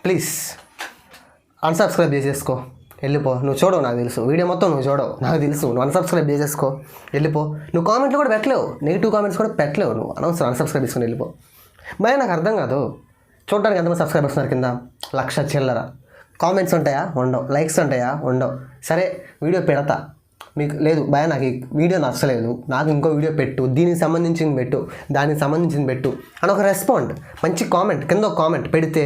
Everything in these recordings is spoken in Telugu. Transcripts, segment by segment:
ప్లీజ్ అన్సబ్స్క్రైబ్ చేసేసుకో, వెళ్ళిపో. నువ్వు చూడవు నాకు తెలుసు, వీడియో మొత్తం నువ్వు చూడవు నాకు తెలుసు. నువ్వు అన్సబ్స్క్రైబ్ చేసేసుకో, వెళ్ళిపో. నువ్వు కామెంట్లు కూడా పెట్టలేవు, నెగిటివ్ కామెంట్స్ కూడా పెట్టలేవు. నువ్వు అనవసరం అన్సబ్స్క్రైబ్ చేసుకొని వెళ్ళిపో. భయ నాకు అర్థం కాదు, చూడడానికి ఎంతమంది సబ్స్క్రైబర్స్ ఉన్నారు కింద? 1,00,000 చిల్లర. కామెంట్స్ ఉంటాయా? ఉండవు. లైక్స్ ఉంటాయా? ఉండవు. సరే వీడియో పెడతా, మీకు లేదు భయ నాకు ఈ వీడియో నచ్చలేదు, నాకు ఇంకో వీడియో పెట్టు, దీనికి సంబంధించింది పెట్టు, దానికి సంబంధించింది పెట్టు అని ఒక రెస్పాండ్, మంచి కామెంట్ కింద ఒక కామెంట్ పెడితే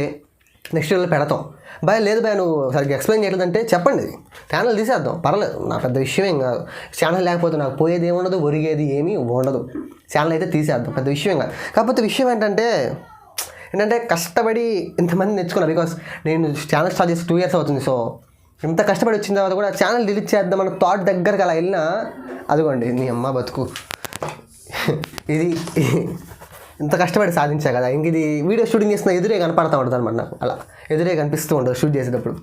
నెక్స్ట్ వీడియోలో పెడతాం. భయ లేదు భయ నువ్వు సరిగ్గా ఎక్స్ప్లెయిన్ చేయలేదంటే చెప్పండి, ఛానల్ తీసేద్దాం, పర్లేదు, నా పెద్ద విషయం ఏం కాదు. ఛానల్ లేకపోతే నాకు పోయేది ఏమి ఉండదు, ఒరిగేది ఏమీ ఉండదు. ఛానల్ అయితే తీసేద్దాం, పెద్ద విషయం కాదు. కాకపోతే విషయం ఏంటంటే కష్టపడి ఇంతమంది నేర్చుకున్నా. బికాస్ నేను ఛానల్ స్టార్ట్ చేసి 2 years అవుతుంది. సో ఇంత కష్టపడి వచ్చిన తర్వాత కూడా ఛానల్ డిలీట్ చేద్దాం మన థాట్ దగ్గరకు అలా వెళ్ళినా, అదిగోండి నీ అమ్మ బతుకు, ఇది ఇంత కష్టపడి సాధించా కదా, ఇంక ఇది వీడియో షూటింగ్ చేసిన ఎదురే కనపడతా ఉంటుంది అనమాట. నాకు అలా ఎదురే కనిపిస్తూ ఉంటుంది షూట్ చేసేటప్పుడు.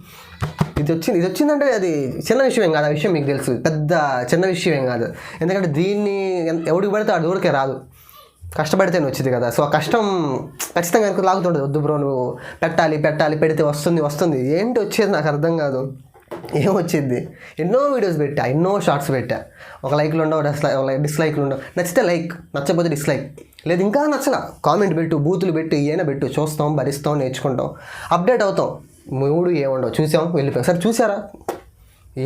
ఇది వచ్చిందంటే అది చిన్న విషయం ఏం కాదు, ఆ విషయం మీకు తెలుసు, పెద్ద చిన్న విషయం ఏం కాదు. ఎందుకంటే దీన్ని ఎవడికి పడితే ఆడి ఊరికే రాదు, కష్టపడితేనే వచ్చింది కదా. సో ఆ కష్టం ఖచ్చితంగా వెనక లాగుతుంటుంది. వద్దు బ్రో నువ్వు పెట్టాలి పెడితే వస్తుంది ఏంటి వచ్చేది నాకు అర్థం కాదు. ఏం వచ్చింది? ఎన్నో వీడియోస్ పెట్టా, ఎన్నో షార్ట్స్ పెట్టా, ఒక లైక్లు ఉండవు, డిస్లైక్లు ఉండవు. నచ్చితే లైక్, నచ్చకపోతే డిస్లైక్, లేదు ఇంకా నచ్చలా కామెంట్ పెట్టు, బూతులు పెట్టు, ఏమైనా పెట్టు, చూస్తాం, భరిస్తాం, నేర్చుకుంటాం, అప్డేట్ అవుతాం. మూడు ఏముండవు, చూసాం వెళ్ళిపోయాం. సరే చూసారా?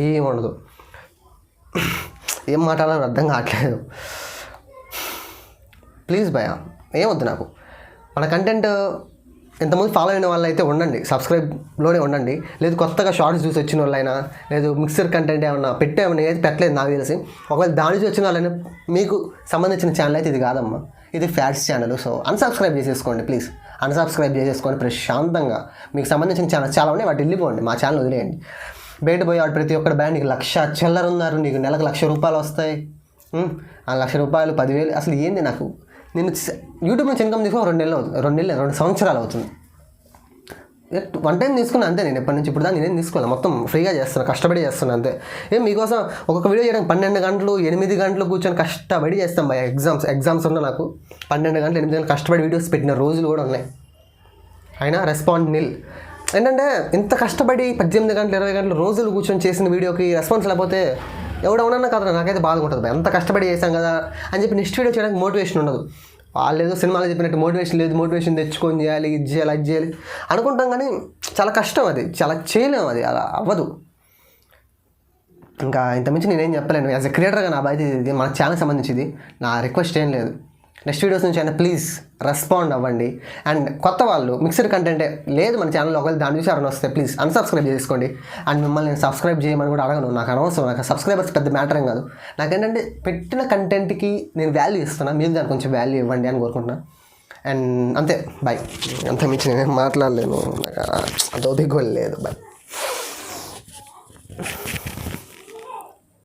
ఏముండదు, ఏం మాట్లాడాలని అర్థం కావట్లేదు. ప్లీజ్ భయ ఏమొద్దు నాకు. మన కంటెంట్ ఎంతమంది ఫాలో అయిన వాళ్ళు అయితే ఉండండి, సబ్స్క్రైబ్లోనే ఉండండి. లేదు కొత్తగా షార్ట్స్ చూసి వచ్చిన వాళ్ళైనా, లేదు మిక్సర్ కంటెంట్ ఏమన్నా పెట్టేమన్నా ఏది పెట్టలేదు నాకు తెలిసి. ఒకవేళ దాని చూసి వచ్చిన వాళ్ళైనా మీకు సంబంధించిన ఛానల్ అయితే ఇది కాదమ్మా, ఇది ఫ్యాట్స్ ఛానల్. సో అన్సబ్స్క్రైబ్ చేసేసుకోండి ప్లీజ్, అన్సబ్స్క్రైబ్ చేసేసుకోండి ప్రశాంతంగా. మీకు సంబంధించిన ఛానల్ చాలా ఉన్నాయి, వాటి వెళ్ళిపోండి, మా ఛానల్ వదిలేయండి. బయట పోయి వాడు ప్రతి ఒక్కటి బ్యాండ్ నీకు 1,00,000 చిల్లర ఉన్నారు, నీకు నెలకు 1,00,000 రూపాయలు వస్తాయి. ఆ 1,00,000 రూపాయలు 10,000 అసలు ఏంది? నాకు నేను యూట్యూబ్ నుంచి ఇన్కమ్ తీసుకుని 2 సంవత్సరాలు అవుతుంది. 1 time తీసుకున్నా అంతే. నేను ఎప్పటి నుంచి ఇప్పుడు దాన్ని నేనేం తీసుకోవాలి, మొత్తం ఫ్రీగా చేస్తున్నా, కష్టపడి చేస్తున్నా అంతే. మీకోసం ఒక్కొక్క వీడియో చేయడానికి 12 గంటలు 8 గంటలు కూర్చొని కష్టపడి చేస్తాం భయ. ఎగ్జామ్స్ ఉన్నా నాకు 12 గంటలు 8 గంటలు కష్టపడి వీడియోస్ పెట్టిన రోజులు కూడా ఉన్నాయి. అయినా రెస్పాన్స్ నిల్. ఏంటంటే ఇంత కష్టపడి 18 గంటలు 20 గంటలు రోజులు కూర్చొని చేసిన వీడియోకి రెస్పాన్స్ లేకపోతే ఎవడవునన్నా కదా నాకైతే బాధగా ఉంటుంది. ఎంత కష్టపడి చేశాం కదా అని చెప్పి నెక్స్ట్ వీడియో చేయడానికి మోటివేషన్ ఉండదు. వాళ్ళు ఏదో సినిమాలో చెప్పినట్టు మోటివేషన్ లేదు, మోటివేషన్ తెచ్చుకొని చేయాలి, ఇది చేయాలి, అది చేయాలి అనుకుంటాం. కానీ చాలా కష్టం, అది చాలా చేయలేము, అది అలా అవ్వదు. ఇంకా ఇంతమించి నేనేం చెప్పలేను. యాజ్ ఎ క్రియేటర్గా నా బాధ్యత ఇది, మన ఛానల్ సంబంధించింది. నా రిక్వెస్ట్ ఏం లేదు, నెక్స్ట్ వీడియోస్ నుంచి అయినా ప్లీజ్ రెస్పాండ్ అవ్వండి. అండ్ కొత్త వాళ్ళు మిక్స్డ్ కంటెంటే లేదు మన ఛానల్లో, ఒకవేళ దాని నుంచి ఎవరైనా వస్తే ప్లీజ్ అన్సబ్స్క్రైబ్ చేసుకోండి. అండ్ మిమ్మల్ని నేను సబ్స్క్రైబ్ చేయమని కూడా అడగను, నాకు అనవసరం. నాకు సబ్స్క్రైబర్స్ పెద్ద మ్యాటర్ ఏం కాదు. నాకేంటంటే పెట్టిన కంటెంట్కి నేను వాల్యూ ఇస్తున్నా, మీరు దానికి కొంచెం వాల్యూ ఇవ్వండి అని కోరుకుంటున్నా. అండ్ అంతే, బాయ్. అంత మించి నేనేం మాట్లాడలేను, నాకు అంత ఓపిక లేదు. బాయ్.